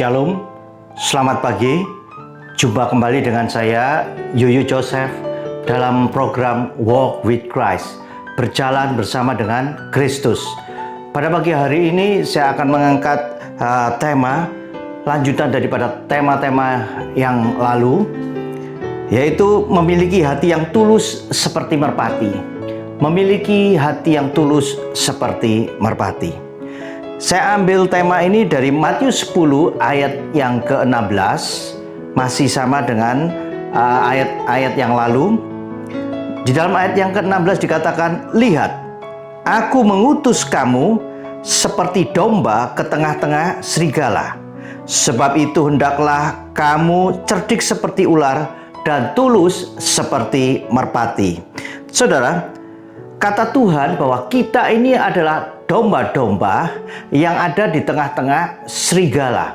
Shalom, selamat pagi. Jumpa kembali dengan saya, Yuyu Joseph, dalam program Walk with Christ, berjalan bersama dengan Kristus. Pada pagi hari ini saya akan mengangkat tema lanjutan daripada tema-tema yang lalu, yaitu memiliki hati yang tulus seperti merpati. Memiliki hati yang tulus seperti merpati. Saya ambil tema ini dari Matius 10 ayat yang ke-16, masih sama dengan ayat-ayat yang lalu. Di dalam ayat yang ke-16 dikatakan, "Lihat, aku mengutus kamu seperti domba ke tengah-tengah serigala. Sebab itu hendaklah kamu cerdik seperti ular dan tulus seperti merpati." Saudara, kata Tuhan bahwa kita ini adalah domba-domba yang ada di tengah-tengah serigala.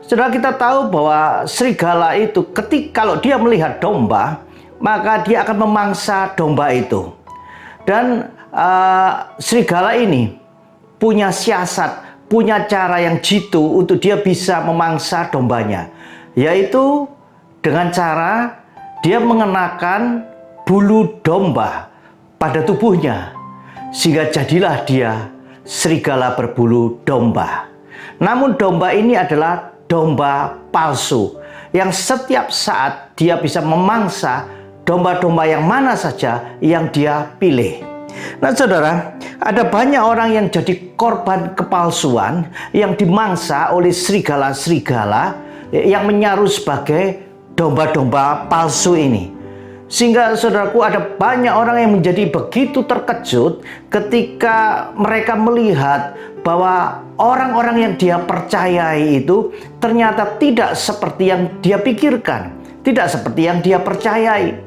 Saudara, kita tahu bahwa serigala itu kalau dia melihat domba, maka dia akan memangsa domba itu. Dan serigala ini punya siasat, punya cara yang jitu untuk dia bisa memangsa dombanya, yaitu dengan cara dia mengenakan bulu domba pada tubuhnya, sehingga jadilah dia serigala berbulu domba. Namun domba ini adalah domba palsu, yang setiap saat dia bisa memangsa domba-domba yang mana saja yang dia pilih. Nah saudara, ada banyak orang yang jadi korban kepalsuan, yang dimangsa oleh serigala-serigala yang menyaru sebagai domba-domba palsu ini. Sehingga saudaraku, ada banyak orang yang menjadi begitu terkejut ketika mereka melihat bahwa orang-orang yang dia percayai itu ternyata tidak seperti yang dia pikirkan, tidak seperti yang dia percayai.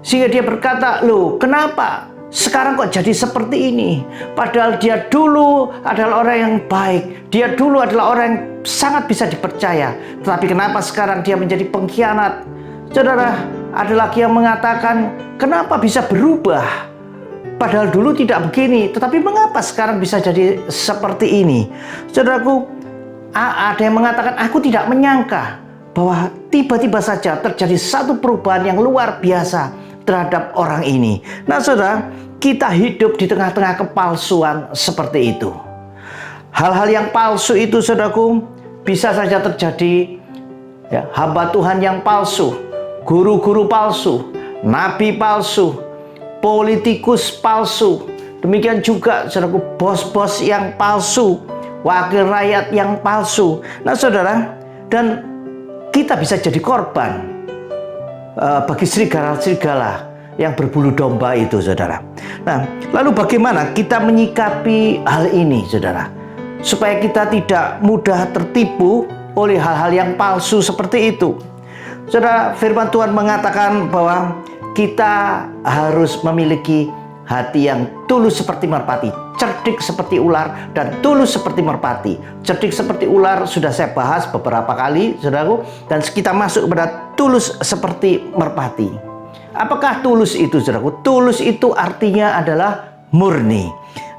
Sehingga dia berkata, "Loh, kenapa sekarang kok jadi seperti ini? Padahal dia dulu adalah orang yang baik, dia dulu adalah orang yang sangat bisa dipercaya. Tetapi kenapa sekarang dia menjadi pengkhianat?" Saudara, ada lagi yang mengatakan, "Kenapa bisa berubah? Padahal dulu tidak begini, tetapi mengapa sekarang bisa jadi seperti ini?" Saudaraku, ada yang mengatakan, "Aku tidak menyangka bahwa tiba-tiba saja terjadi satu perubahan yang luar biasa terhadap orang ini." Nah saudara, kita hidup di tengah-tengah kepalsuan seperti itu. Hal-hal yang palsu itu saudaraku bisa saja terjadi, ya, hamba Tuhan yang palsu, guru-guru palsu, nabi palsu, politikus palsu, demikian juga saudaraku bos-bos yang palsu, wakil rakyat yang palsu. Nah saudara, dan kita bisa jadi korban bagi serigala-serigala yang berbulu domba itu, saudara. Nah, lalu bagaimana kita menyikapi hal ini, saudara, supaya kita tidak mudah tertipu oleh hal-hal yang palsu seperti itu? Saudara, firman Tuhan mengatakan bahwa kita harus memiliki hati yang tulus seperti merpati, cerdik seperti ular, dan tulus seperti merpati. Cerdik seperti ular sudah saya bahas beberapa kali, saudaraku, dan kita masuk kepada tulus seperti merpati. Apakah tulus itu, saudaraku? Tulus itu artinya adalah murni.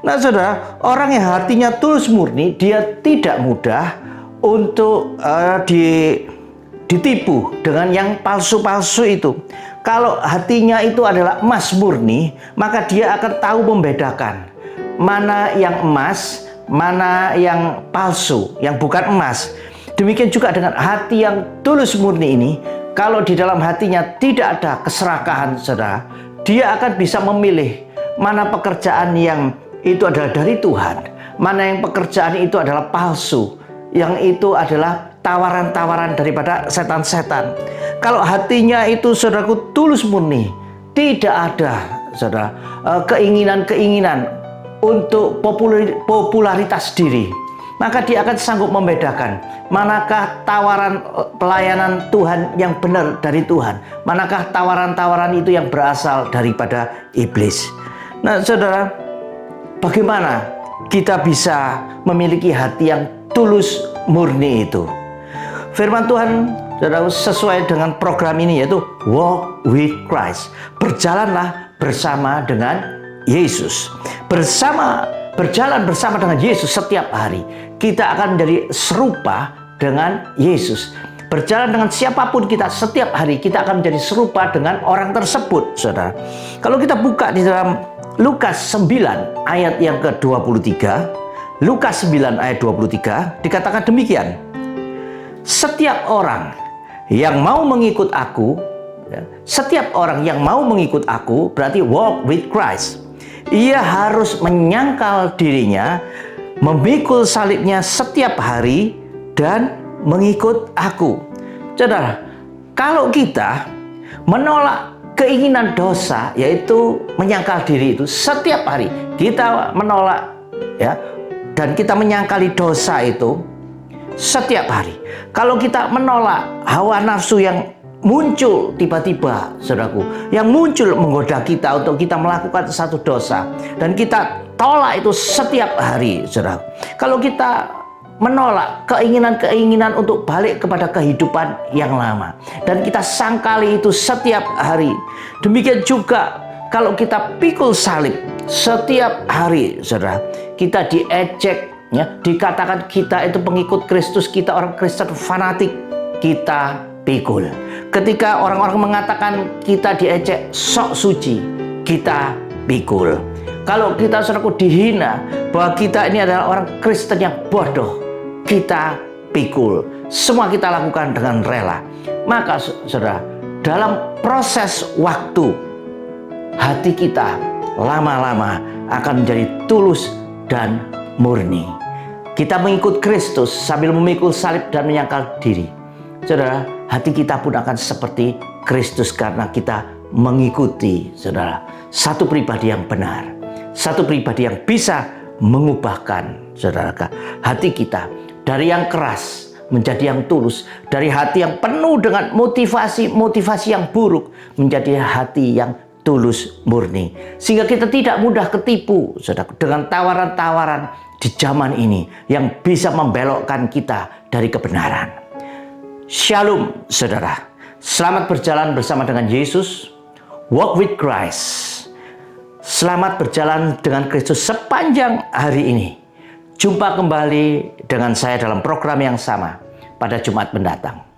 Nah saudara, orang yang hatinya tulus murni, dia tidak mudah untuk ditipu dengan yang palsu-palsu itu. Kalau hatinya itu adalah emas murni, maka dia akan tahu membedakan mana yang emas, mana yang palsu, yang bukan emas. Demikian juga dengan hati yang tulus murni ini, kalau di dalam hatinya tidak ada keserakahan, saudara, dia akan bisa memilih mana pekerjaan yang itu adalah dari Tuhan, mana yang pekerjaan itu adalah palsu, yang itu adalah tawaran-tawaran daripada setan-setan. Kalau hatinya itu saudaraku tulus murni, tidak ada saudara keinginan-keinginan untuk popularitas diri, maka dia akan sanggup membedakan manakah tawaran pelayanan Tuhan yang benar dari Tuhan, manakah tawaran-tawaran itu yang berasal daripada iblis. Nah saudara, bagaimana kita bisa memiliki hati yang tulus murni itu? Firman Tuhan, saudara, sesuai dengan program ini, yaitu Walk with Christ, berjalanlah bersama dengan Yesus. Berjalan bersama dengan Yesus setiap hari, kita akan menjadi serupa dengan Yesus. Berjalan dengan siapapun kita, setiap hari kita akan menjadi serupa dengan orang tersebut, saudara. Kalau kita buka di dalam Lukas 9 ayat yang ke-23, Lukas 9 ayat 23 dikatakan demikian. Setiap orang yang mau mengikut aku, setiap orang yang mau mengikut aku berarti walk with Christ. Ia harus menyangkal dirinya, memikul salibnya setiap hari dan mengikut aku. Saudara, kalau kita menolak keinginan dosa, yaitu menyangkal diri itu setiap hari, kita menolak ya, dan kita menyangkali dosa itu setiap hari. Kalau kita menolak hawa nafsu yang muncul tiba-tiba, saudaraku, yang muncul menggoda kita untuk kita melakukan satu dosa, dan kita tolak itu setiap hari, saudara. Kalau kita menolak keinginan-keinginan untuk balik kepada kehidupan yang lama, dan kita sangkali itu setiap hari. Demikian juga kalau kita pikul salib setiap hari, saudara, kita diejek, ya, dikatakan kita itu pengikut Kristus, kita orang Kristen fanatik, kita pikul. Ketika orang-orang mengatakan kita diejek sok suci, kita pikul. Kalau kita, saudaraku, dihina bahwa kita ini adalah orang Kristen yang bodoh, kita pikul. Semua kita lakukan dengan rela. Maka saudara, dalam proses waktu, hati kita lama-lama akan menjadi tulus dan murni. Kita mengikut Kristus sambil memikul salib dan menyangkal diri. Saudara, hati kita pun akan seperti Kristus karena kita mengikuti, saudara, satu pribadi yang benar, satu pribadi yang bisa mengubahkan, saudara, hati kita dari yang keras menjadi yang tulus, dari hati yang penuh dengan motivasi yang buruk menjadi hati yang tulus murni, sehingga kita tidak mudah ketipu, saudara, dengan tawaran-tawaran di zaman ini yang bisa membelokkan kita dari kebenaran. Shalom, saudara. Selamat berjalan bersama dengan Yesus. Walk with Christ. Selamat berjalan dengan Kristus sepanjang hari ini. Jumpa kembali dengan saya dalam program yang sama pada Jumat mendatang.